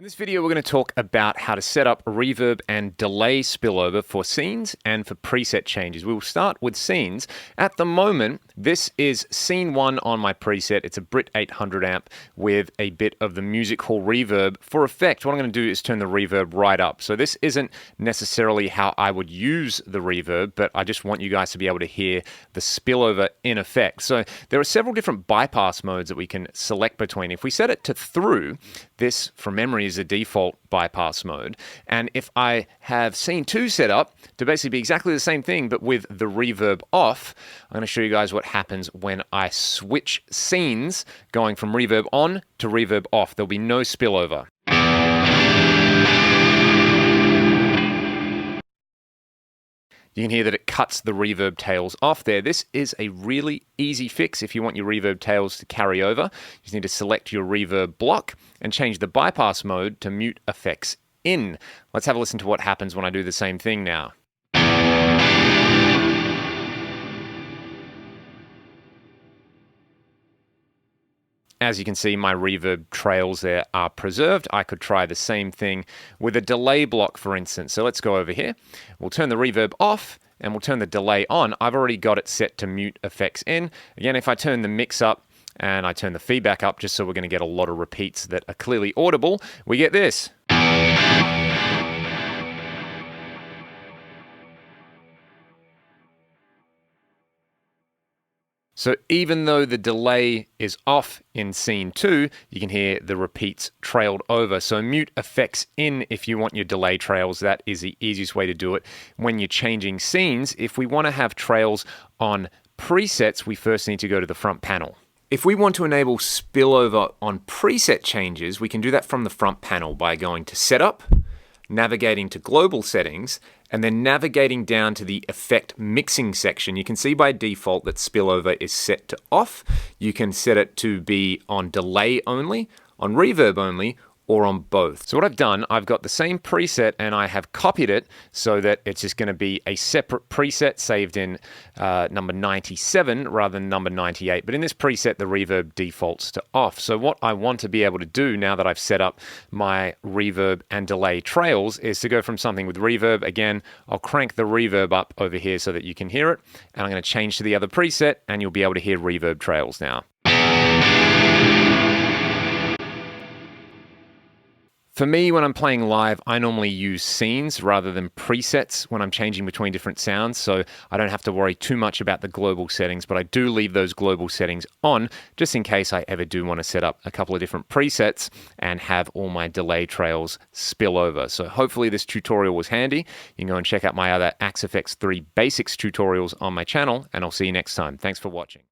In this video, we're going to talk about how to set up reverb and delay spillover for scenes and for preset changes. We will start with scenes. At the moment, this is scene 1 on my preset. It's a Brit 800 amp with a bit of the music hall reverb. For effect, what I'm going to do is turn the reverb right up. So this isn't necessarily how I would use the reverb, but I just want you guys to be able to hear the spillover in effect. So there are several different bypass modes that we can select between. If we set it to through, this from memory is a default bypass mode. And if I have scene 2 set up to basically be exactly the same thing, but with the reverb off, I'm going to show you guys what happens when I switch scenes going from reverb on to reverb off. There'll be no spillover. You can hear that it cuts the reverb tails off there. This is a really easy fix if you want your reverb tails to carry over. You just need to select your reverb block and change the bypass mode to mute effects in. Let's have a listen to what happens when I do the same thing now. As you can see, my reverb trails there are preserved. I could try the same thing with a delay block, for instance. So let's go over here. We'll turn the reverb off and we'll turn the delay on. I've already got it set to mute effects in. Again, if I turn the mix up and I turn the feedback up, just so we're going to get a lot of repeats that are clearly audible, we get this. So even though the delay is off in scene 2, you can hear the repeats trailed over. So mute effects in if you want your delay trails. That is the easiest way to do it when you're changing scenes. If we want to have trails on presets, we first need to go to the front panel. If we want to enable spillover on preset changes, we can do that from the front panel by going to Setup, navigating to Global Settings, and then navigating down to the Effect Mixing section. You can see by default that spillover is set to off. You can set it to be on delay only, on reverb only, or on both. So what I've done, I've got the same preset and I have copied it so that it's just going to be a separate preset saved in number 97 rather than number 98. But in this preset, the reverb defaults to off. So what I want to be able to do now that I've set up my reverb and delay trails is to go from something with reverb. Again, I'll crank the reverb up over here so that you can hear it. And I'm going to change to the other preset and you'll be able to hear reverb trails now. For me, when I'm playing live, I normally use scenes rather than presets when I'm changing between different sounds, so I don't have to worry too much about the global settings, but I do leave those global settings on just in case I ever do want to set up a couple of different presets and have all my delay trails spill over. So hopefully this tutorial was handy. You can go and check out my other Axe FX 3 Basics tutorials on my channel, and I'll see you next time. Thanks for watching.